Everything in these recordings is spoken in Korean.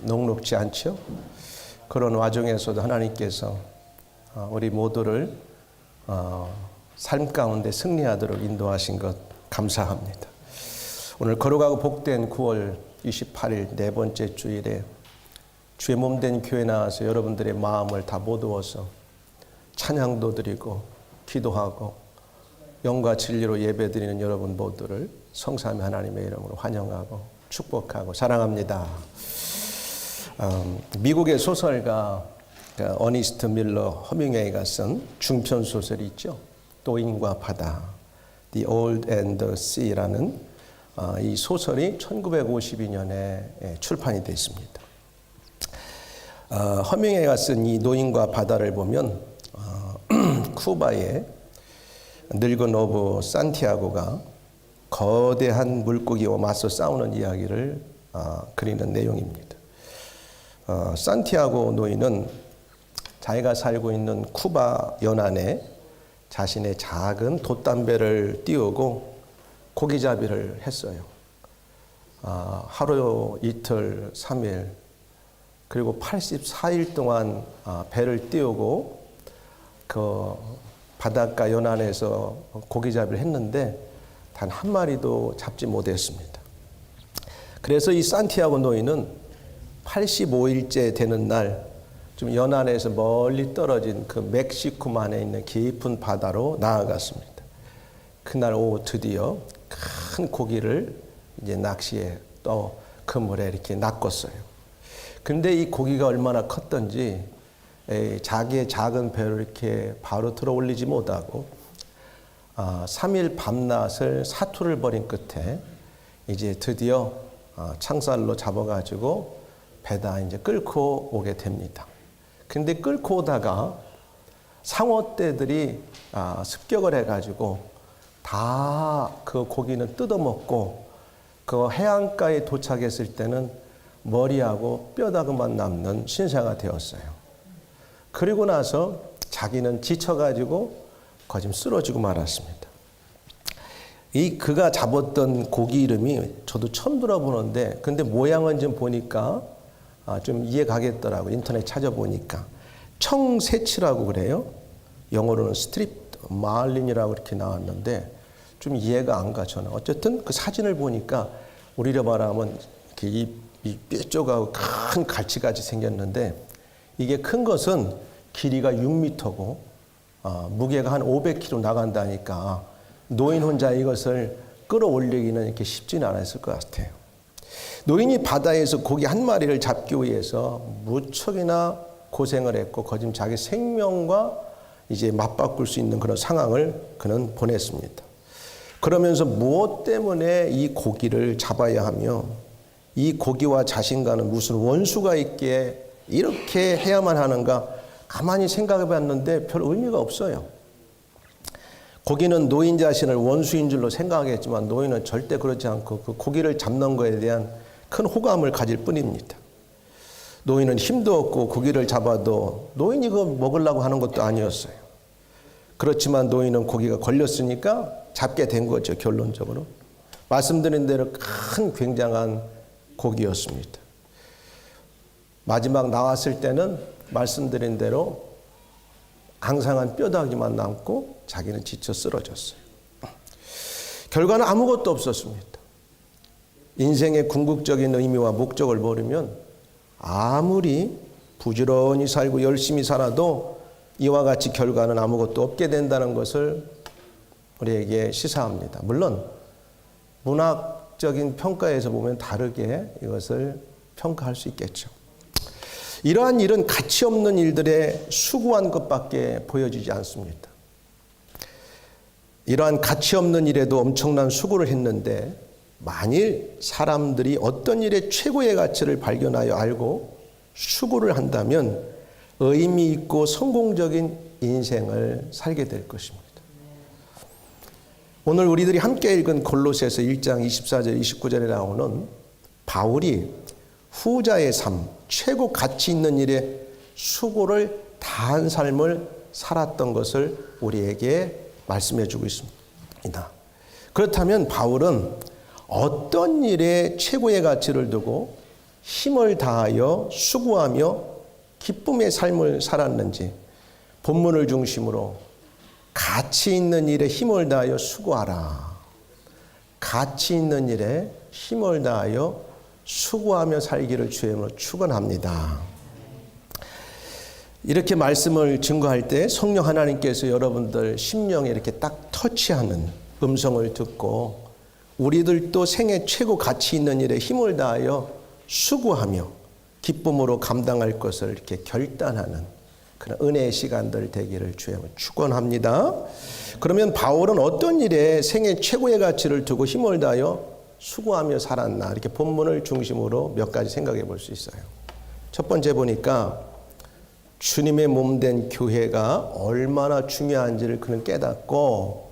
녹록지 않죠? 그런 와중에서도 하나님께서 우리 모두를 삶 가운데 승리하도록 인도하신 것 감사합니다. 오늘 거룩하고 복된 9월 28일 네 번째 주일에 주의 몸된 교회 나와서 여러분들의 마음을 다 모두어서 찬양도 드리고 기도하고 영과 진리로 예배드리는 여러분 모두를 성삼위 하나님의 이름으로 환영하고 축복하고 사랑합니다. 미국의 소설가 어니스트 밀러 허밍웨이가 쓴 중편 소설이 있죠. 노인과 바다, The Old and the Sea라는 이 소설이 1952년에 출판이 됐습니다. 허밍웨이가 쓴 이 노인과 바다를 보면 쿠바의 늙은 어부 산티아고가 거대한 물고기와 맞서 싸우는 이야기를 그리는 내용입니다. 산티아고 노인은 자기가 살고 있는 쿠바 연안에 자신의 작은 돛담배를 띄우고 고기잡이를 했어요. 하루, 이틀, 3일, 그리고 84일 동안 배를 띄우고 그 바닷가 연안에서 고기잡이를 했는데 단 한 마리도 잡지 못했습니다. 그래서 이 산티아고 노인은 85일째 되는 날 좀 연안에서 멀리 떨어진 그 멕시코만에 있는 깊은 바다로 나아갔습니다. 그날 오후 드디어 큰 고기를 이제 낚시에 또 그물에 이렇게 낚았어요. 근데 이 고기가 얼마나 컸던지 자기의 작은 배를 이렇게 바로 들어 올리지 못하고 3일 밤낮을 사투를 벌인 끝에 이제 드디어 창살로 잡아가지고 배다 이제 끌고 오게 됩니다. 근데 끌고 오다가 상어떼들이 습격을 해가지고 다 그 고기는 뜯어먹고 그 해안가에 도착했을 때는 머리하고 뼈다구만 남는 신세가 되었어요. 그리고 나서 자기는 지쳐가지고 거짓 쓰러지고 말았습니다. 그가 잡았던 고기 이름이 저도 처음 들어보는데 근데 모양은 좀 보니까 좀 이해가겠더라고요. 인터넷 찾아보니까 청새치라고 그래요. 영어로는 스트립 말린이라고 이렇게 나왔는데 좀 이해가 안 가 저는. 어쨌든 그 사진을 보니까 우리로 말하면 이렇게 이 뾰족하고 큰 갈치같이 생겼는데 이게 큰 것은 길이가 6m고 무게가 한 500kg 나간다니까 노인 혼자 이것을 끌어올리기는 이렇게 쉽지는 않았을 것 같아요. 노인이 바다에서 고기 한 마리를 잡기 위해서 무척이나 고생을 했고 거짓 자기 생명과 이제 맞바꿀 수 있는 그런 상황을 그는 보냈습니다. 그러면서 무엇 때문에 이 고기를 잡아야 하며 이 고기와 자신과는 무슨 원수가 있기에 이렇게 해야만 하는가 가만히 생각해 봤는데 별 의미가 없어요. 고기는 노인 자신을 원수인 줄로 생각하겠지만 노인은 절대 그렇지 않고 그 고기를 잡는 것에 대한 큰 호감을 가질 뿐입니다. 노인은 힘도 없고 고기를 잡아도 노인이 그거 먹으려고 하는 것도 아니었어요. 그렇지만 노인은 고기가 걸렸으니까 잡게 된 거죠. 결론적으로. 말씀드린 대로 큰 굉장한 고기였습니다. 마지막 나왔을 때는 말씀드린 대로 앙상한 뼈다귀만 남고 자기는 지쳐 쓰러졌어요. 결과는 아무것도 없었습니다. 인생의 궁극적인 의미와 목적을 모르면 아무리 부지런히 살고 열심히 살아도 이와 같이 결과는 아무것도 없게 된다는 것을 우리에게 시사합니다. 물론 문학적인 평가에서 보면 다르게 이것을 평가할 수 있겠죠. 이러한 일은 가치 없는 일들에 수고한 것밖에 보여지지 않습니다. 이러한 가치 없는 일에도 엄청난 수고를 했는데 만일 사람들이 어떤 일에 최고의 가치를 발견하여 알고 수고를 한다면 의미 있고 성공적인 인생을 살게 될 것입니다. 오늘 우리들이 함께 읽은 골로새서 1장 24절 29절에 나오는 바울이 후자의 삶, 최고 가치 있는 일에 수고를 다한 삶을 살았던 것을 우리에게 말씀해 주고 있습니다. 그렇다면 바울은 어떤 일에 최고의 가치를 두고 힘을 다하여 수고하며 기쁨의 삶을 살았는지 본문을 중심으로 가치 있는 일에 힘을 다하여 수고하라. 가치 있는 일에 힘을 다하여 수고하며 살기를 주의 이름으로 축원합니다. 이렇게 말씀을 증거할 때 성령 하나님께서 여러분들 심령에 이렇게 딱 터치하는 음성을 듣고 우리들도 생애 최고 가치 있는 일에 힘을 다하여 수고하며 기쁨으로 감당할 것을 이렇게 결단하는 그런 은혜의 시간들 되기를 주의 이름으로 축원합니다. 그러면 바울은 어떤 일에 생애 최고의 가치를 두고 힘을 다하여 수고하며 살았나, 이렇게 본문을 중심으로 몇 가지 생각해 볼 수 있어요. 첫 번째 보니까 주님의 몸된 교회가 얼마나 중요한지를 그는 깨닫고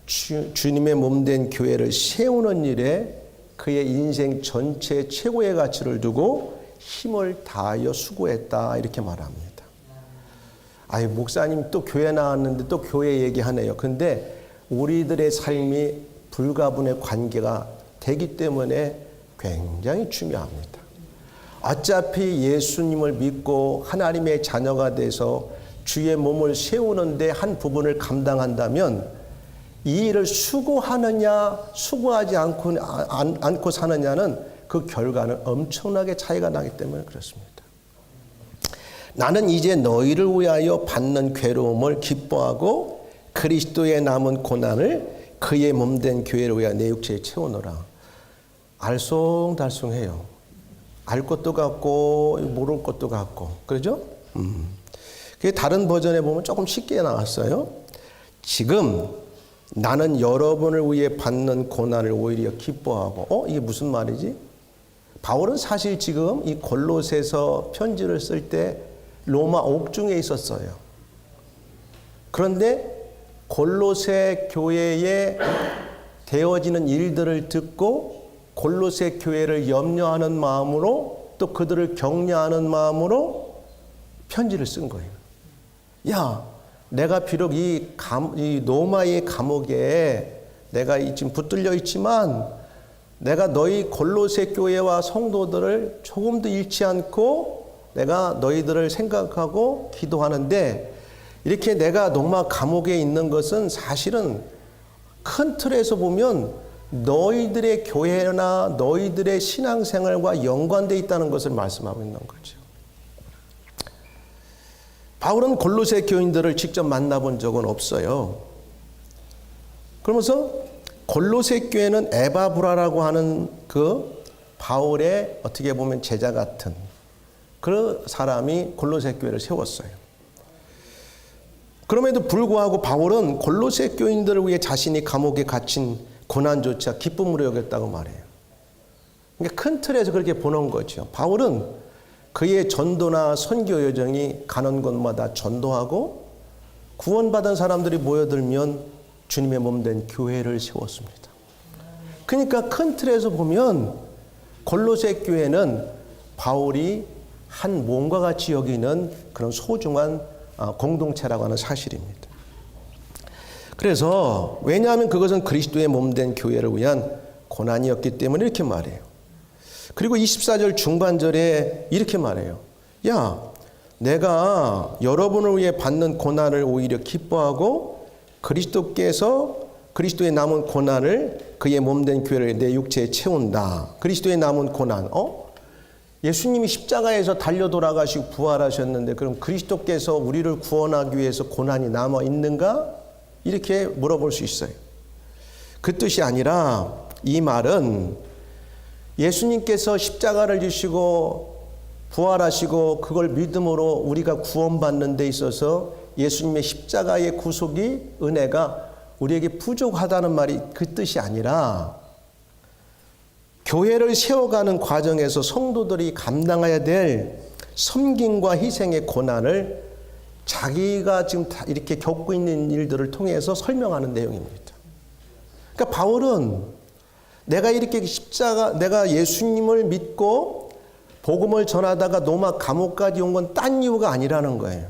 주님의 몸된 교회를 세우는 일에 그의 인생 전체의 최고의 가치를 두고 힘을 다하여 수고했다, 이렇게 말합니다. 아유, 목사님 또 교회 나왔는데 또 교회 얘기하네요. 근데 우리들의 삶이 불가분의 관계가 되기 때문에 굉장히 중요합니다. 어차피 예수님을 믿고 하나님의 자녀가 돼서 주의 몸을 세우는데 한 부분을 감당한다면 이 일을 수고하느냐 수고하지 않고 사느냐는 그 결과는 엄청나게 차이가 나기 때문에 그렇습니다. 나는 이제 너희를 위하여 받는 괴로움을 기뻐하고 그리스도의 남은 고난을 그의 몸된 교회를 위하여 내 육체에 채우노라. 알쏭달쏭해요. 알 것도 같고 모를 것도 같고, 그러죠? 그게 다른 버전에 보면 조금 쉽게 나왔어요. 지금 나는 여러분을 위해 받는 고난을 오히려 기뻐하고, 이게 무슨 말이지? 바울은 사실 지금 이 골로새서 편지를 쓸 때 로마 옥중에 있었어요. 그런데 골로새 교회에 되어지는 일들을 듣고 골로새 교회를 염려하는 마음으로 또 그들을 격려하는 마음으로 편지를 쓴 거예요. 야, 내가 비록 이 로마의 감옥에 내가 지금 붙들려 있지만 내가 너희 골로새 교회와 성도들을 조금도 잃지 않고 내가 너희들을 생각하고 기도하는데, 이렇게 내가 로마 감옥에 있는 것은 사실은 큰 틀에서 보면 너희들의 교회나 너희들의 신앙생활과 연관되어 있다는 것을 말씀하고 있는 거죠. 바울은 골로새 교인들을 직접 만나본 적은 없어요. 그러면서 골로새 교회는 에바브라라고 하는 그 바울의 어떻게 보면 제자 같은 그 사람이 골로새 교회를 세웠어요. 그럼에도 불구하고 바울은 골로새 교인들을 위해 자신이 감옥에 갇힌 고난조차 기쁨으로 여겼다고 말해요. 그러니까 큰 틀에서 그렇게 보는 거죠. 바울은 그의 전도나 선교 여정이 가는 곳마다 전도하고 구원받은 사람들이 모여들면 주님의 몸된 교회를 세웠습니다. 그러니까 큰 틀에서 보면 골로새 교회는 바울이 한 몸과 같이 여기는 그런 소중한 공동체라고 하는 사실입니다. 그래서 왜냐하면 그것은 그리스도의 몸된 교회를 위한 고난이었기 때문에 이렇게 말해요. 그리고 24절 중반절에 이렇게 말해요. 야, 내가 여러분을 위해 받는 고난을 오히려 기뻐하고 그리스도께서 그리스도의 남은 고난을 그의 몸된 교회를 내 육체에 채운다. 그리스도의 남은 고난. 예수님이 십자가에서 달려 돌아가시고 부활하셨는데 그럼 그리스도께서 우리를 구원하기 위해서 고난이 남아 있는가? 이렇게 물어볼 수 있어요. 그 뜻이 아니라 이 말은 예수님께서 십자가를 지시고 부활하시고 그걸 믿음으로 우리가 구원받는 데 있어서 예수님의 십자가의 구속이 은혜가 우리에게 부족하다는 말이 그 뜻이 아니라 교회를 세워가는 과정에서 성도들이 감당해야 될 섬김과 희생의 고난을 자기가 지금 다 이렇게 겪고 있는 일들을 통해서 설명하는 내용입니다. 그러니까 바울은 내가 이렇게 내가 예수님을 믿고 복음을 전하다가 로마 감옥까지 온 건 딴 이유가 아니라는 거예요.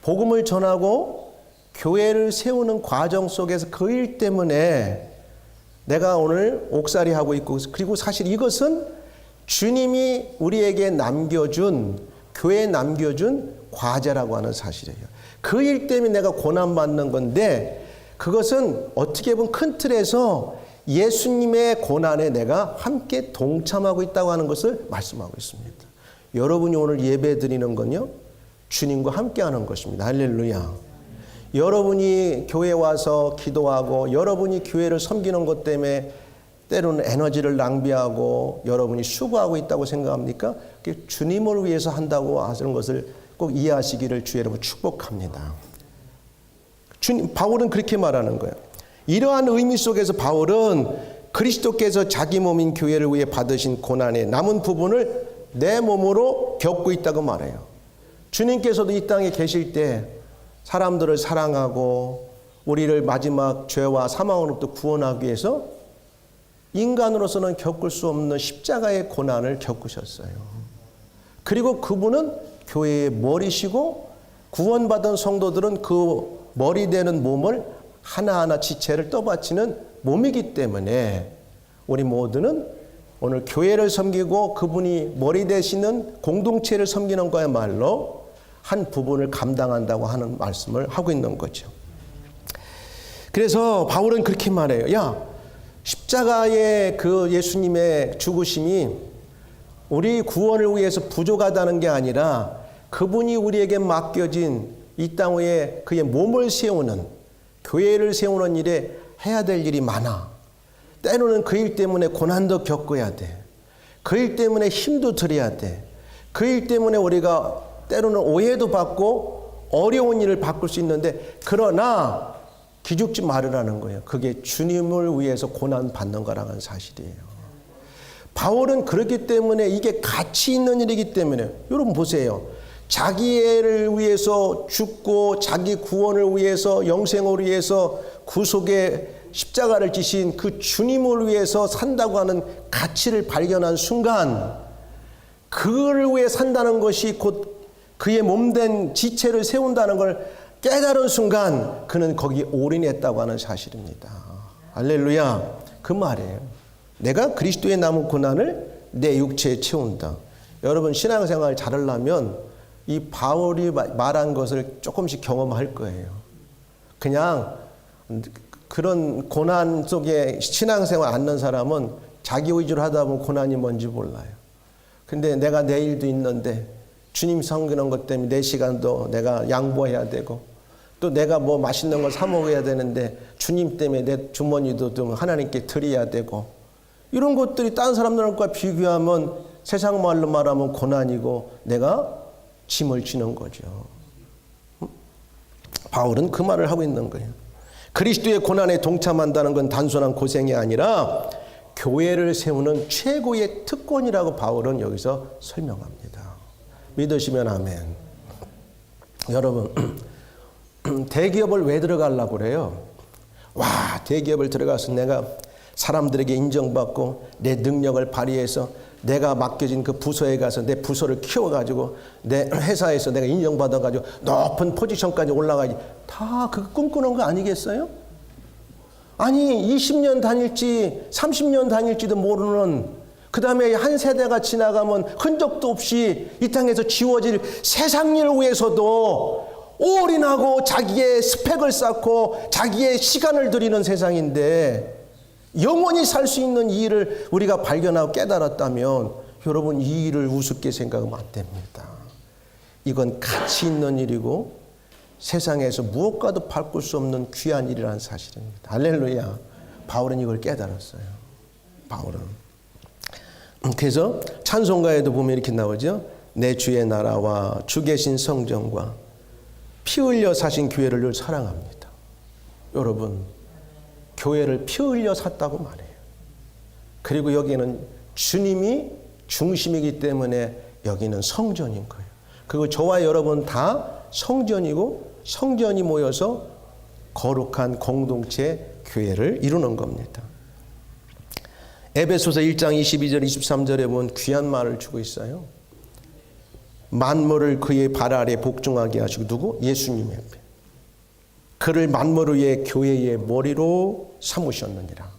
복음을 전하고 교회를 세우는 과정 속에서 그 일 때문에 내가 오늘 옥살이 하고 있고, 그리고 사실 이것은 주님이 우리에게 남겨준, 교회에 남겨준 과제라고 하는 사실이에요. 그 일 때문에 내가 고난받는 건데, 그것은 어떻게 보면 큰 틀에서 예수님의 고난에 내가 함께 동참하고 있다고 하는 것을 말씀하고 있습니다. 여러분이 오늘 예배 드리는 건요, 주님과 함께 하는 것입니다. 할렐루야. 여러분이 교회 와서 기도하고 여러분이 교회를 섬기는 것 때문에 때로는 에너지를 낭비하고 여러분이 수고하고 있다고 생각합니까? 주님을 위해서 한다고 하는 것을 꼭 이해하시기를 주 여러분 축복합니다. 바울은 그렇게 말하는 거예요. 이러한 의미 속에서 바울은 그리스도께서 자기 몸인 교회를 위해 받으신 고난의 남은 부분을 내 몸으로 겪고 있다고 말해요. 주님께서도 이 땅에 계실 때 사람들을 사랑하고 우리를 마지막 죄와 사망으로부터 구원하기 위해서 인간으로서는 겪을 수 없는 십자가의 고난을 겪으셨어요. 그리고 그분은 교회의 머리시고 구원받은 성도들은 그 머리 되는 몸을 하나하나 지체를 떠받치는 몸이기 때문에 우리 모두는 오늘 교회를 섬기고 그분이 머리 되시는 공동체를 섬기는 거야말로 한 부분을 감당한다고 하는 말씀을 하고 있는 거죠. 그래서 바울은 그렇게 말해요. 야, 십자가의 그 예수님의 죽으심이 우리 구원을 위해서 부족하다는 게 아니라 그분이 우리에게 맡겨진 이 땅 위에 그의 몸을 세우는, 교회를 세우는 일에 해야 될 일이 많아. 때로는 그 일 때문에 고난도 겪어야 돼. 그 일 때문에 힘도 들여야 돼. 그 일 때문에 우리가 때로는 오해도 받고 어려운 일을 바꿀 수 있는데, 그러나 기죽지 말으라는 거예요. 그게 주님을 위해서 고난 받는 거라는 사실이에요. 바울은 그렇기 때문에 이게 가치 있는 일이기 때문에, 여러분 보세요. 자기를 위해서 죽고 자기 구원을 위해서, 영생을 위해서 구속의 십자가를 지신 그 주님을 위해서 산다고 하는 가치를 발견한 순간, 그를 위해 산다는 것이 곧 그의 몸된 지체를 세운다는 걸 깨달은 순간 그는 거기에 올인했다고 하는 사실입니다. 할렐루야. 그 말이에요. 내가 그리스도의 남은 고난을 내 육체에 채운다. 여러분 신앙생활 잘하려면 이 바울이 말한 것을 조금씩 경험할 거예요. 그냥 그런 고난 속에 신앙생활 않는 사람은 자기 위주로 하다 보면 고난이 뭔지 몰라요. 근데 내가 내일도 있는데 주님 섬기는 것 때문에 내 시간도 내가 양보해야 되고, 또 내가 뭐 맛있는 걸 사 먹어야 되는데 주님 때문에 내 주머니도 좀 하나님께 드려야 되고, 이런 것들이 다른 사람들과 비교하면 세상 말로 말하면 고난이고 내가 짐을 지는 거죠. 바울은 그 말을 하고 있는 거예요. 그리스도의 고난에 동참한다는 건 단순한 고생이 아니라 교회를 세우는 최고의 특권이라고 바울은 여기서 설명합니다. 믿으시면 아멘. 여러분, 대기업을 왜 들어가려고 그래요? 와, 대기업을 들어가서 내가 사람들에게 인정받고 내 능력을 발휘해서 내가 맡겨진 그 부서에 가서 내 부서를 키워가지고 내 회사에서 내가 인정받아가지고 높은 포지션까지 올라가야지. 다 그거 꿈꾸는 거 아니겠어요? 아니 20년 다닐지 30년 다닐지도 모르는, 그 다음에 한 세대가 지나가면 흔적도 없이 이 땅에서 지워질 세상 일을 위해서도 올인하고 자기의 스펙을 쌓고 자기의 시간을 들이는 세상인데, 영원히 살 수 있는 이 일을 우리가 발견하고 깨달았다면 여러분 이 일을 우습게 생각하면 안 됩니다. 이건 가치 있는 일이고 세상에서 무엇과도 바꿀 수 없는 귀한 일이라는 사실입니다. 할렐루야. 바울은 이걸 깨달았어요. 바울은. 그래서 찬송가에도 보면 이렇게 나오죠. 내 주의 나라와 주 계신 성전과 피 흘려 사신 교회를 늘 사랑합니다. 여러분, 교회를 피 흘려 샀다고 말해요. 그리고 여기는 주님이 중심이기 때문에 여기는 성전인 거예요. 그리고 저와 여러분 다 성전이고 성전이 모여서 거룩한 공동체 교회를 이루는 겁니다. 에베소서 1장 22절 23절에 보면 귀한 말을 주고 있어요. 만물을 그의 발 아래 복종하게 하시고, 누구? 예수님 앞에. 그를 만물 위에 교회의 머리로 삼으셨느니라.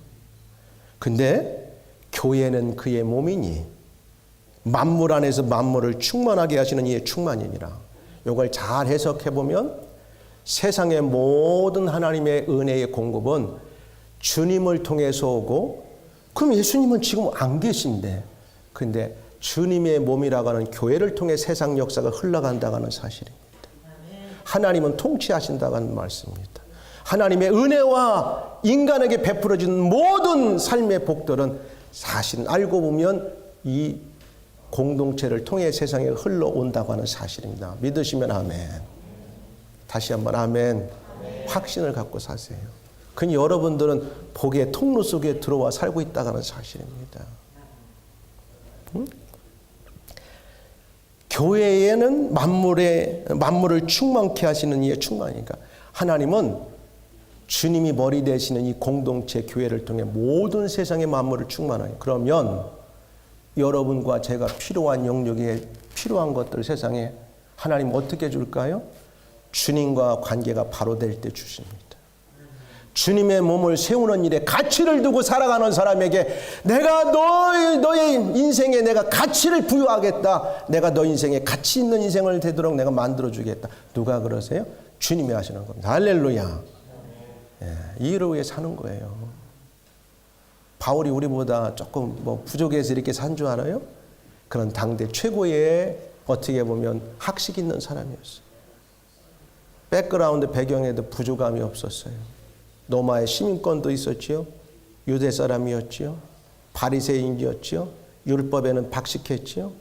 근데 교회는 그의 몸이니 만물 안에서 만물을 충만하게 하시는 이의 충만이니라. 이걸 잘 해석해 보면 세상의 모든 하나님의 은혜의 공급은 주님을 통해서 오고, 그럼 예수님은 지금 안 계신데, 근데 주님의 몸이라고 하는 교회를 통해 세상 역사가 흘러간다고 하는 사실입니다. 하나님은 통치하신다고 하는 말씀입니다. 하나님의 은혜와 인간에게 베풀어진 모든 삶의 복들은 사실 알고 보면 이 공동체를 통해 세상에 흘러온다고 하는 사실입니다. 믿으시면 아멘. 다시 한번 아멘. 확신을 갖고 사세요. 그니 여러분들은 복의 통로 속에 들어와 살고 있다고 하는 사실입니다. 교회에는 만물을 충만케 하시는 이의 충만이니까, 하나님은 주님이 머리 되시는 이 공동체 교회를 통해 모든 세상의 만물을 충만하게. 그러면 여러분과 제가 필요한 영역에 필요한 것들 세상에 하나님 어떻게 줄까요? 주님과 관계가 바로 될 때 주십니다. 주님의 몸을 세우는 일에 가치를 두고 살아가는 사람에게 내가 너의 인생에 내가 가치를 부여하겠다. 내가 너 인생에 가치 있는 인생을 되도록 내가 만들어주겠다. 누가 그러세요? 주님이 하시는 겁니다. 할렐루야. 이를 위해 사는 거예요. 바울이 우리보다 조금 부족해서 이렇게 산 줄 알아요? 그런 당대 최고의 어떻게 보면 학식 있는 사람이었어요. 백그라운드 배경에도 부족함이 없었어요. 로마의 시민권도 있었지요. 유대 사람이었지요. 바리새인이었지요. 율법에는 박식했지요.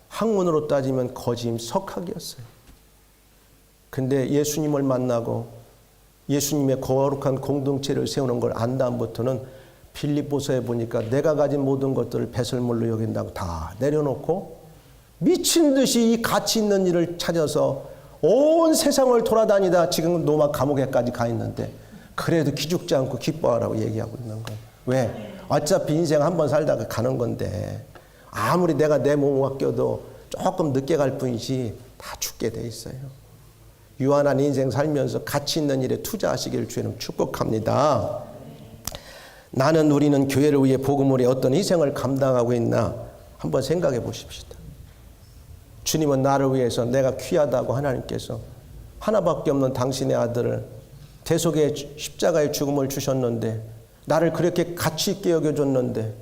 학문으로 따지면 거짐 석학이었어요. 근데 예수님을 만나고 예수님의 거룩한 공동체를 세우는 걸 안 다음부터는 빌립보서에 보니까 내가 가진 모든 것들을 배설물로 여긴다고 다 내려놓고 미친 듯이 이 가치 있는 일을 찾아서 온 세상을 돌아다니다 지금 로마 감옥에까지 가 있는데 그래도 기죽지 않고 기뻐하라고 얘기하고 있는 거예요. 왜? 어차피 인생 한번 살다가 가는 건데 아무리 내가 내 몸을 아껴도 조금 늦게 갈 뿐이지 다 죽게 돼 있어요. 유한한 인생 살면서 가치 있는 일에 투자하시기를 주님 축복합니다. 우리는 교회를 위해 복음을 위해 어떤 희생을 감당하고 있나 한번 생각해 보십시다. 주님은 나를 위해서 내가 귀하다고 하나님께서 하나밖에 없는 당신의 아들을 대속의 십자가의 죽음을 주셨는데 나를 그렇게 가치 있게 여겨줬는데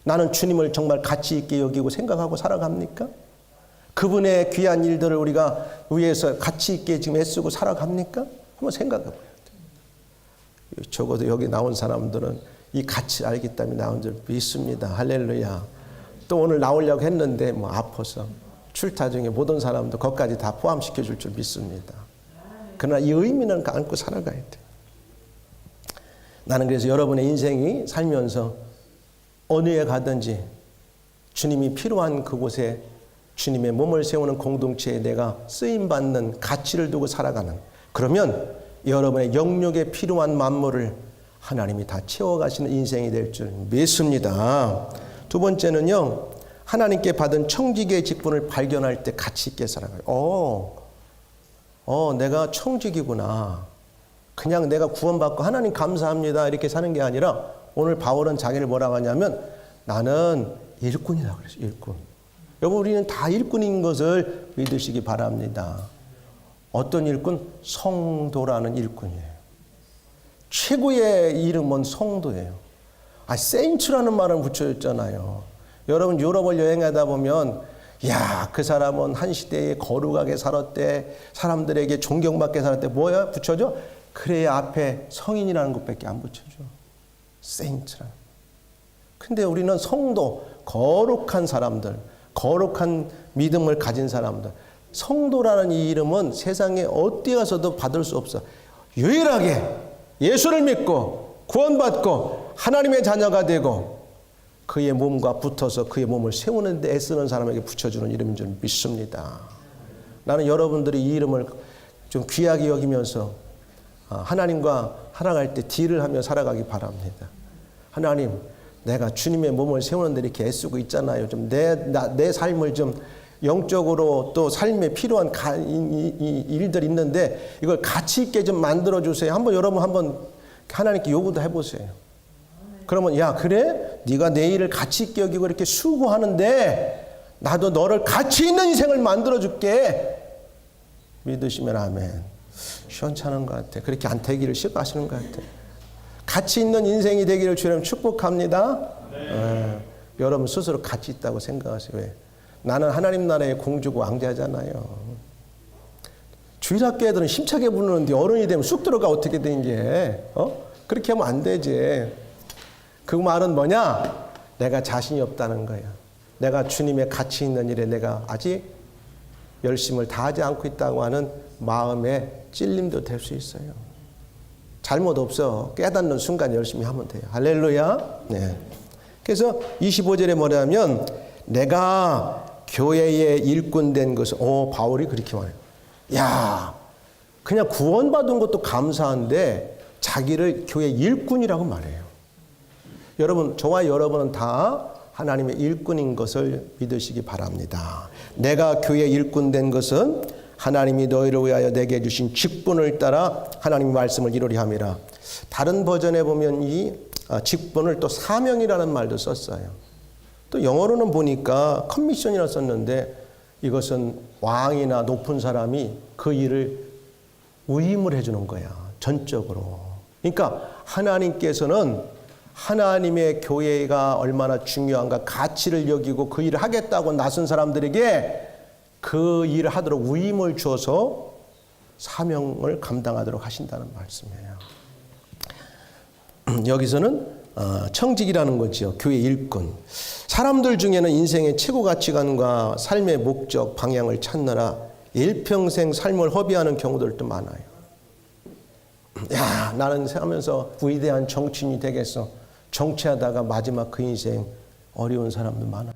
나는 주님을 정말 가치 있게 여기고 생각하고 살아갑니까? 그분의 귀한 일들을 우리가 위해서 가치 있게 지금 애쓰고 살아갑니까? 한번 생각해 봐야 돼요. 적어도 여기 나온 사람들은 이 가치 알기 때문에 나온 줄 믿습니다. 할렐루야. 또 오늘 나오려고 했는데 아파서 출타 중에 모든 사람도 거기까지 다 포함시켜 줄 줄 믿습니다. 그러나 이 의미는 안고 살아가야 돼. 나는 그래서 여러분의 인생이 살면서 어느 에 가든지 주님이 필요한 그곳에 주님의 몸을 세우는 공동체에 내가 쓰임받는 가치를 두고 살아가는, 그러면 여러분의 영역에 필요한 만물을 하나님이 다 채워가시는 인생이 될 줄 믿습니다. 두 번째는요, 하나님께 받은 청지기의 직분을 발견할 때 가치 있게 살아가요. 내가 청지기구나. 그냥 내가 구원받고 하나님 감사합니다 이렇게 사는 게 아니라 오늘 바울은 자기를 뭐라고 하냐면 나는 일꾼이라고 그랬어요. 일꾼. 여러분 우리는 다 일꾼인 것을 믿으시기 바랍니다. 어떤 일꾼? 성도라는 일꾼이에요. 최고의 이름은 성도예요. 세인트라는 말은 붙여졌잖아요. 여러분 유럽을 여행하다 보면 그 사람은 한 시대에 거룩하게 살았대, 사람들에게 존경받게 살았대. 뭐야 붙여줘? 그래야 앞에 성인이라는 것밖에 안 붙여줘. 세인트라는. 근데 우리는 성도, 거룩한 사람들, 거룩한 믿음을 가진 사람들, 성도라는 이 이름은 세상에 어디 가서도 받을 수 없어. 유일하게 예수를 믿고 구원받고 하나님의 자녀가 되고 그의 몸과 붙어서 그의 몸을 세우는 데 애쓰는 사람에게 붙여주는 이름인 줄 믿습니다. 나는 여러분들이 이 이름을 좀 귀하게 여기면서 하나님과 살아갈 때 딜을 하며 살아가기 바랍니다. 하나님, 내가 주님의 몸을 세우는 데 이렇게 애쓰고 있잖아요. 좀 내 삶을 좀 영적으로 또 삶에 필요한 일들이 있는데 이걸 가치 있게 좀 만들어 주세요. 여러분 한번 하나님께 요구도 해보세요. 그러면 그래? 네가 내 일을 가치 있게 여기고 이렇게 수고하는데 나도 너를 가치 있는 인생을 만들어줄게. 믿으시면 아멘. 시원찮은 것 같아. 그렇게 안 되기를 싫어하시는 것 같아. 가치 있는 인생이 되기를 주님 축복합니다. 여러분 스스로 가치 있다고 생각하세요. 왜? 나는 하나님 나라의 공주고 왕자잖아요. 주일학교 애들은 힘차게 부르는데 어른이 되면 쑥 들어가 어떻게 된 게? 그렇게 하면 안 되지. 그 말은 뭐냐? 내가 자신이 없다는 거야. 내가 주님의 가치 있는 일에 내가 아직 열심을 다하지 않고 있다고 하는 마음의 찔림도 될 수 있어요. 잘못 없어. 깨닫는 순간 열심히 하면 돼요. 할렐루야. 네. 그래서 25절에 뭐냐면 내가 교회의 일꾼 된 것은 바울이 그렇게 말해요. 야, 그냥 구원받은 것도 감사한데 자기를 교회 일꾼이라고 말해요. 여러분, 저와 여러분은 다 하나님의 일꾼인 것을 믿으시기 바랍니다. 내가 교회 일꾼 된 것은 하나님이 너희를 위하여 내게 주신 직분을 따라 하나님의 말씀을 이루려 함이라. 다른 버전에 보면 이 직분을 또 사명이라는 말도 썼어요. 또 영어로는 보니까 커미션이라 썼는데 이것은 왕이나 높은 사람이 그 일을 위임을 해주는 거야. 전적으로. 그러니까 하나님께서는 하나님의 교회가 얼마나 중요한가 가치를 여기고 그 일을 하겠다고 나선 사람들에게 그 일을 하도록 위임을 주어서 사명을 감당하도록 하신다는 말씀이에요. 여기서는 청직이라는 거죠. 교회 일꾼. 사람들 중에는 인생의 최고 가치관과 삶의 목적, 방향을 찾느라 일평생 삶을 허비하는 경우들도 많아요. 야, 나는 하면서 위대한 정치인이 되겠어. 정치하다가 마지막 그 인생 어려운 사람도 많아요.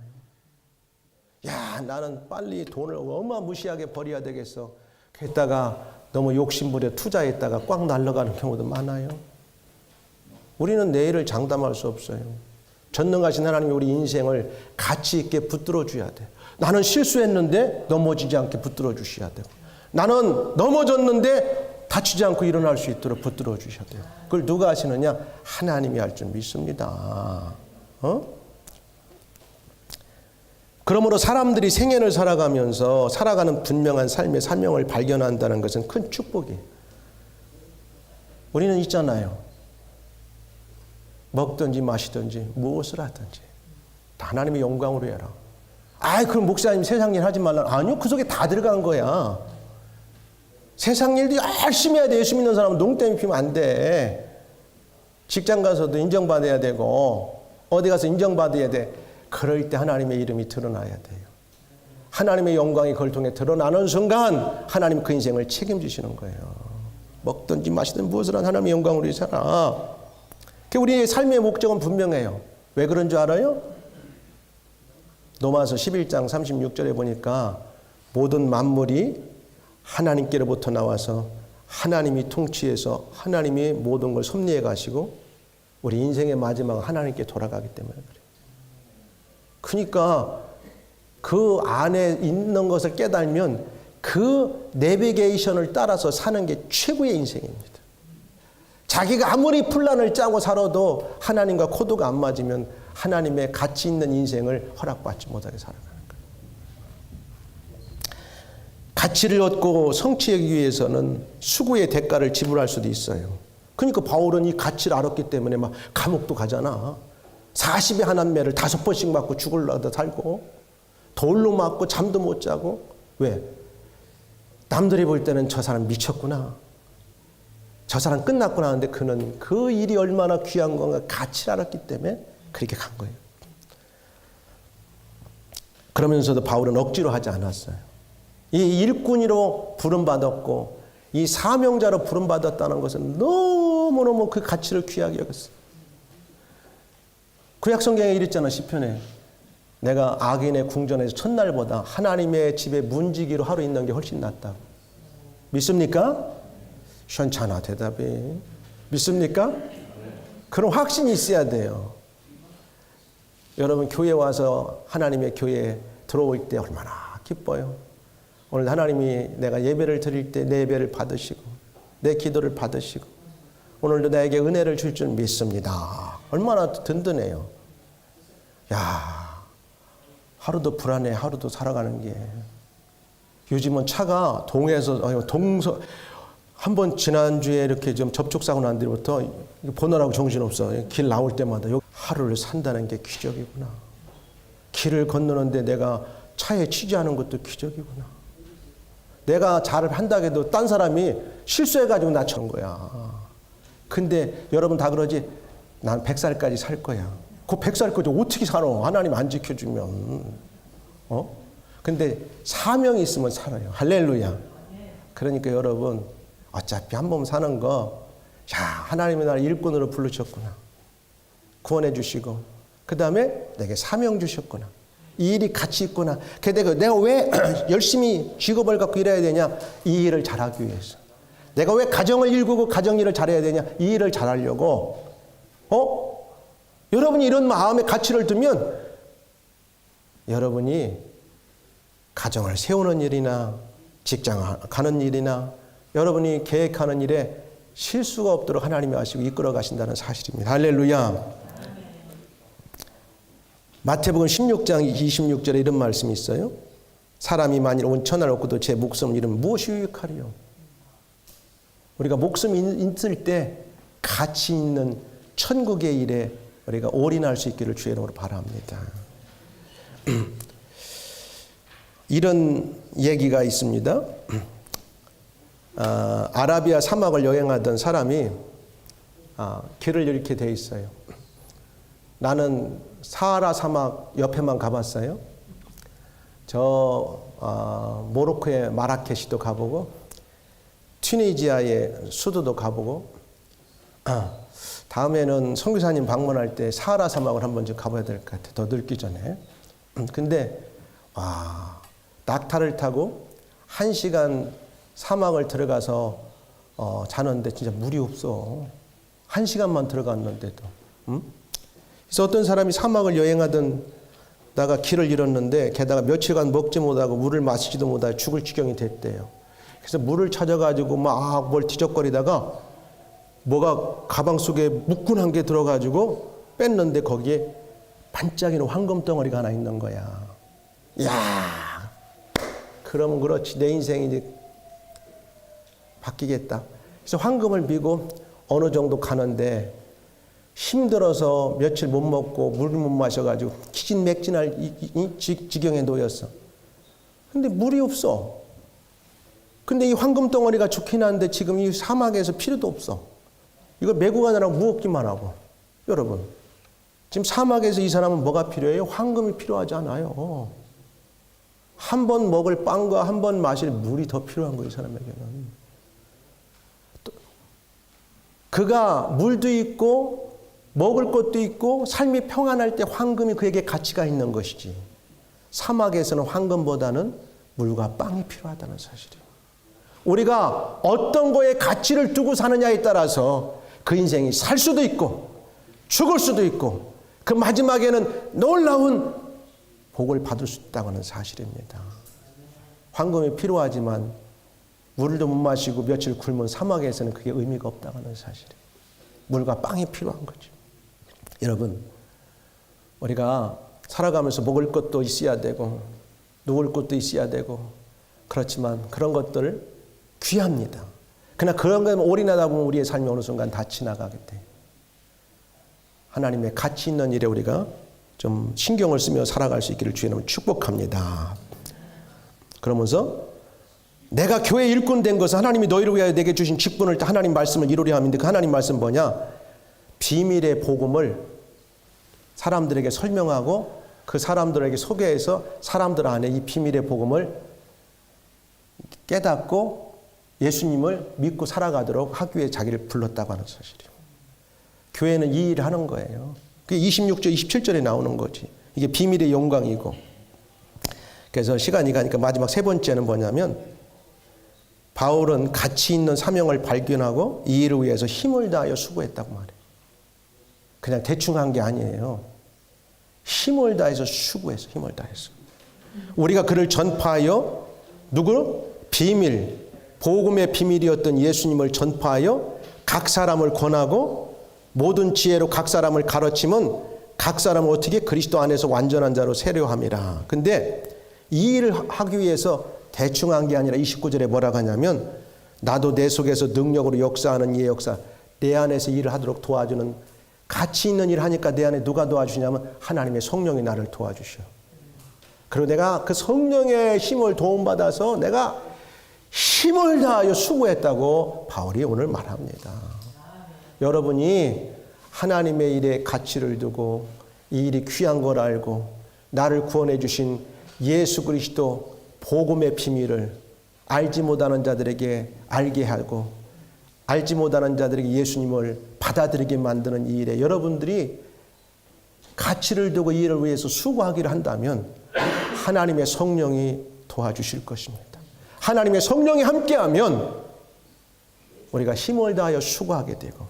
야, 나는 빨리 돈을 어마무시하게 벌여야 되겠어. 그랬다가 너무 욕심부려 투자했다가 꽉 날아가는 경우도 많아요. 우리는 내일을 장담할 수 없어요. 전능하신 하나님이 우리 인생을 가치 있게 붙들어 줘야 돼. 나는 실수했는데 넘어지지 않게 붙들어 주셔야 되고, 나는 넘어졌는데 다치지 않고 일어날 수 있도록 붙들어 주셔야 돼요. 그걸 누가 하시느냐? 하나님이 할 줄 믿습니다. 그러므로 사람들이 생애를 살아가면서 살아가는 분명한 삶의 사명을 발견한다는 것은 큰 축복이에요. 우리는 있잖아요. 먹든지 마시든지 무엇을 하든지 다 하나님의 영광으로 해라. 그럼 목사님 세상 일 하지 말라. 아니요, 그 속에 다 들어간 거야. 세상 일도 열심히 해야 돼. 열심히 있는 사람은 농땡이 피면 안 돼. 직장 가서도 인정받아야 되고 어디 가서 인정받아야 돼. 그럴 때 하나님의 이름이 드러나야 돼요. 하나님의 영광이 그걸 통해 드러나는 순간 하나님 그 인생을 책임지시는 거예요. 먹든지 마시든 무엇을 한 하나님의 영광으로 살아. 우리의 삶의 목적은 분명해요. 왜 그런 줄 알아요? 로마서 11장 36절에 보니까 모든 만물이 하나님께로부터 나와서 하나님이 통치해서 하나님이 모든 걸 섭리해 가시고 우리 인생의 마지막은 하나님께 돌아가기 때문에 그래요. 그러니까 그 안에 있는 것을 깨달으면 그 내비게이션을 따라서 사는 게 최고의 인생입니다. 자기가 아무리 플랜을 짜고 살아도 하나님과 코드가 안 맞으면 하나님의 가치 있는 인생을 허락받지 못하게 살아가는 거예요. 가치를 얻고 성취하기 위해서는 수고의 대가를 지불할 수도 있어요. 그러니까 바울은 이 가치를 알았기 때문에 막 감옥도 가잖아. 40의 한한매를 5번씩 맞고 죽으려다 살고 돌로 맞고 잠도 못 자고. 왜? 남들이 볼 때는 저 사람 미쳤구나. 저 사람 끝났구나 하는데 그는 그 일이 얼마나 귀한 건가 가치를 알았기 때문에 그렇게 간 거예요. 그러면서도 바울은 억지로 하지 않았어요. 이 일꾼으로 부름받았고 이 사명자로 부름받았다는 것은 너무너무 그 가치를 귀하게 여겼어요. 구약성경에 이랬잖아. 시편에 내가 악인의 궁전에서 첫날보다 하나님의 집에 문지기로 하루 있는 게 훨씬 낫다고. 믿습니까? 시원찮아 대답이. 믿습니까? 그런 확신이 있어야 돼요. 여러분 교회 와서 하나님의 교회에 들어올 때 얼마나 기뻐요. 오늘 하나님이 내가 예배를 드릴 때 내 예배를 받으시고 내 기도를 받으시고 오늘도 나에게 은혜를 줄 줄 믿습니다. 얼마나 든든해요. 야, 하루도 불안해, 하루도 살아가는 게. 요즘은 차가 한번 지난주에 이렇게 좀 접촉사고 난 뒤부터 보느라고 정신없어. 길 나올 때마다 하루를 산다는 게 기적이구나. 길을 건너는데 내가 차에 치지 않은 것도 기적이구나. 내가 잘 한다고 해도 딴 사람이 실수해가지고 나 전 거야. 근데 여러분 다 그러지, 난 100살까지 살 거야. 그 100살까지 어떻게 살아? 하나님 안 지켜주면. 근데 사명이 있으면 살아요. 할렐루야. 그러니까 여러분, 어차피 한 번 사는 거, 하나님이 나를 일꾼으로 부르셨구나. 구원해 주시고, 그 다음에 내게 사명 주셨구나. 이 일이 가치 있구나. 내가 왜 열심히 직업을 갖고 일해야 되냐? 이 일을 잘하기 위해서. 내가 왜 가정을 일구고 가정 일을 잘해야 되냐? 이 일을 잘하려고. 여러분이 이런 마음의 가치를 두면 여러분이 가정을 세우는 일이나 직장 가는 일이나 여러분이 계획하는 일에 실수가 없도록 하나님이 하시고 이끌어 가신다는 사실입니다. 할렐루야. 마태복음 16장 26절에 이런 말씀이 있어요. 사람이 만일 온 천하를 얻고도 제 목숨을 잃으면 무엇이 유익하리요? 우리가 목숨이 있을 때 가치 있는 천국의 일에 우리가 올인할 수 있기를 주의 이름으로 바랍니다. 이런 얘기가 있습니다. 아라비아 사막을 여행하던 사람이 길을 이렇게 돼 있어요. 나는 사하라 사막 옆에만 가봤어요. 모로코의 마라케시도 가보고 튀니지아의 수도도 가보고 다음에는 선교사님 방문할 때 사하라 사막을 한번 좀 가봐야 될 것 같아요. 더 늙기 전에. 근데 낙타를 타고 1시간 사막을 들어가서 자는데 진짜 물이 없어. 1시간만 들어갔는데도. 그래서 어떤 사람이 사막을 여행하다가 길을 잃었는데 게다가 며칠간 먹지 못하고 물을 마시지도 못하고 죽을 지경이 됐대요. 그래서 물을 찾아가지고 막 뭘 뒤적거리다가 뭐가 가방 속에 묵군한 게 들어가지고 뺐는데 거기에 반짝이는 황금 덩어리가 하나 있는 거야. 야, 그러면 그렇지. 내 인생이 이제 바뀌겠다. 그래서 황금을 비고 어느 정도 가는데 힘들어서 며칠 못 먹고 물 못 마셔가지고 기진맥진할 지경에 놓였어. 근데 물이 없어. 근데 이 황금 덩어리가 좋긴 한데 지금 이 사막에서 필요도 없어. 이거 메고 가느라고 무겁기만 하고. 여러분, 지금 사막에서 이 사람은 뭐가 필요해요? 황금이 필요하지 않아요. 한 번 먹을 빵과 한 번 마실 물이 더 필요한 거예요, 이 사람에게는. 그가 물도 있고 먹을 것도 있고 삶이 평안할 때 황금이 그에게 가치가 있는 것이지. 사막에서는 황금보다는 물과 빵이 필요하다는 사실이에요. 우리가 어떤 거에 가치를 두고 사느냐에 따라서 그 인생이 살 수도 있고 죽을 수도 있고 그 마지막에는 놀라운 복을 받을 수 있다고 하는 사실입니다. 황금이 필요하지만 물도 못 마시고 며칠 굶은 사막에서는 그게 의미가 없다고 하는 사실이에요. 물과 빵이 필요한 거죠. 여러분, 우리가 살아가면서 먹을 것도 있어야 되고 누울 것도 있어야 되고 그렇지만 그런 것들 귀합니다. 그러나 그런 것에 올인하다 보면 우리의 삶이 어느 순간 다 지나가게 돼요. 하나님의 가치 있는 일에 우리가 좀 신경을 쓰며 살아갈 수 있기를 주의 이름으로 축복합니다. 그러면서 내가 교회 일꾼 된 것은 하나님이 너희를 위하여 내게 주신 직분을 하나님 말씀을 이루려 함인데 그 하나님 말씀 뭐냐? 비밀의 복음을 사람들에게 설명하고 그 사람들에게 소개해서 사람들 안에 이 비밀의 복음을 깨닫고 예수님을 믿고 살아가도록 하기 위해 자기를 불렀다고 하는 사실이에요. 교회는 이 일을 하는 거예요. 그게 26절, 27절에 나오는 거지. 이게 비밀의 영광이고. 그래서 시간이 가니까 마지막 세 번째는 뭐냐면 바울은 가치 있는 사명을 발견하고 이 일을 위해서 힘을 다하여 수고했다고 말해요. 그냥 대충 한 게 아니에요. 힘을 다해서 수고해서 힘을 다해서. 우리가 그를 전파하여 누구? 비밀, 복음의 비밀이었던 예수님을 전파하여 각 사람을 권하고 모든 지혜로 각 사람을 가르치면 각 사람은 어떻게 그리스도 안에서 완전한 자로 세려함이라. 근데 이 일을 하기 위해서 대충 한 게 아니라 29절에 뭐라고 하냐면 나도 내 속에서 능력으로 역사하는 이의 역사, 내 안에서 일을 하도록 도와주는, 가치 있는 일을 하니까 내 안에 누가 도와주시냐면 하나님의 성령이 나를 도와주셔. 그리고 내가 그 성령의 힘을 도움받아서 내가 힘을 다하여 수고했다고 바울이 오늘 말합니다. 여러분이 하나님의 일에 가치를 두고 이 일이 귀한 걸 알고 나를 구원해 주신 예수 그리스도 복음의 비밀을 알지 못하는 자들에게 알게 하고 알지 못하는 자들에게 예수님을 받아들이게 만드는 이 일에 여러분들이 가치를 두고 이 일을 위해서 수고하기를 한다면 하나님의 성령이 도와주실 것입니다. 하나님의 성령이 함께하면 우리가 힘을 다하여 수고하게 되고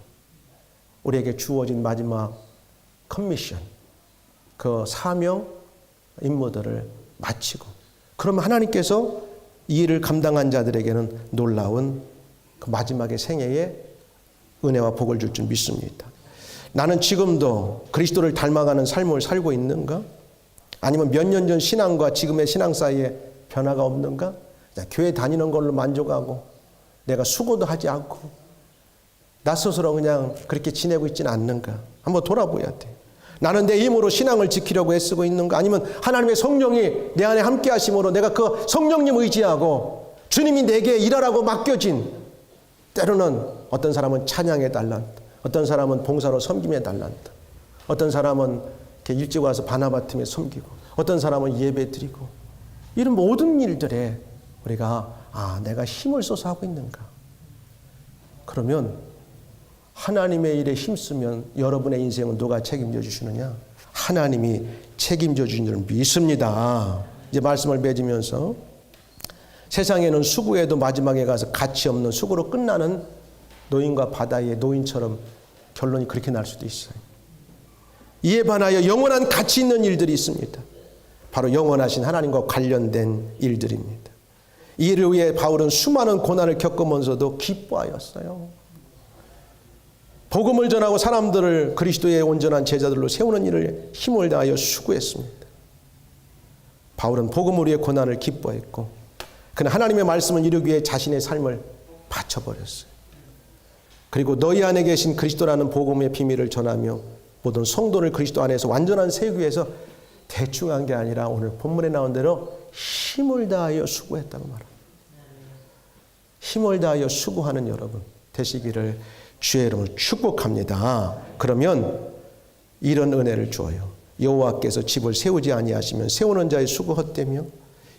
우리에게 주어진 마지막 커미션, 그 사명 임무들을 마치고 그러면 하나님께서 이 일을 감당한 자들에게는 놀라운 그 마지막의 생애에 은혜와 복을 줄 줄 믿습니다. 나는 지금도 그리스도를 닮아가는 삶을 살고 있는가? 아니면 몇 년 전 신앙과 지금의 신앙 사이에 변화가 없는가? 교회 다니는 걸로 만족하고 내가 수고도 하지 않고 나 스스로 그냥 그렇게 지내고 있지는 않는가? 한번 돌아보아야 돼. 나는 내 힘으로 신앙을 지키려고 애쓰고 있는가? 아니면 하나님의 성령이 내 안에 함께 하심으로 내가 그 성령님 의지하고 주님이 내게 일하라고 맡겨진, 때로는 어떤 사람은 찬양의 달란트, 어떤 사람은 봉사로 섬김의 달란트, 어떤 사람은 이렇게 일찍 와서 바나바 팀에 섬기고, 어떤 사람은 예배 드리고, 이런 모든 일들에 우리가 내가 힘을 써서 하고 있는가? 그러면 하나님의 일에 힘쓰면 여러분의 인생은 누가 책임져 주시느냐? 하나님이 책임져 주신 줄 믿습니다. 이제 말씀을 맺으면서 세상에는 수고해도 마지막에 가서 가치 없는 수고로 끝나는 노인과 바다의 노인처럼 결론이 그렇게 날 수도 있어요. 이에 반하여 영원한 가치 있는 일들이 있습니다. 바로 영원하신 하나님과 관련된 일들입니다. 이를 위해 바울은 수많은 고난을 겪으면서도 기뻐하였어요. 복음을 전하고 사람들을 그리스도의 온전한 제자들로 세우는 일을 힘을 다하여 수고했습니다. 바울은 복음을 위해 고난을 기뻐했고 그는 하나님의 말씀을 이루기 위해 자신의 삶을 바쳐버렸어요. 그리고 너희 안에 계신 그리스도라는 복음의 비밀을 전하며 모든 성도를 그리스도 안에서 완전한 세우기 위해서 대충 한 게 아니라 오늘 본문에 나온 대로 힘을 다하여 수고했다고 말합니다. 힘을 다하여 수고하는 여러분 되시기를 주의 이름으로 축복합니다. 그러면 이런 은혜를 주어요. 여호와께서 집을 세우지 아니하시면 세우는 자의 수고 헛되며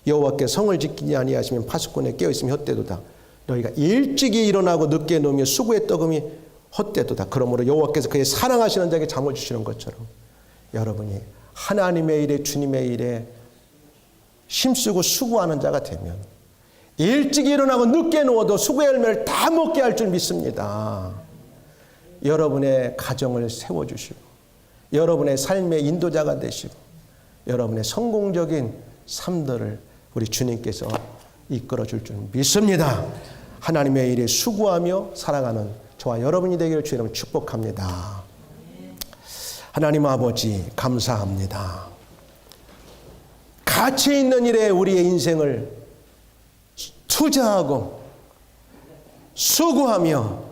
여호와께서 성을 지키지 아니하시면 파수꾼에 깨어있으면 헛되도다. 너희가 일찍이 일어나고 늦게 누우며 수고의 떡음이 헛되도다. 그러므로 여호와께서 그의 사랑하시는 자에게 잠을 주시는 것처럼 여러분이 하나님의 일에 주님의 일에 힘쓰고 수고하는 자가 되면 일찍 일어나고 늦게 누워도 수고의 열매를 다 먹게 할 줄 믿습니다. 여러분의 가정을 세워주시고 여러분의 삶의 인도자가 되시고 여러분의 성공적인 삶들을 우리 주님께서 이끌어 줄 줄 믿습니다. 하나님의 일에 수고하며 살아가는 저와 여러분이 되기를 주의 이름으로 축복합니다. 하나님 아버지 감사합니다. 가치 있는 일에 우리의 인생을 투자하고 수고하며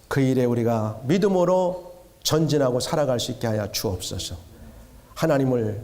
그 일에 우리가 믿음으로 전진하고 살아갈 수 있게 하여 주옵소서. 하나님을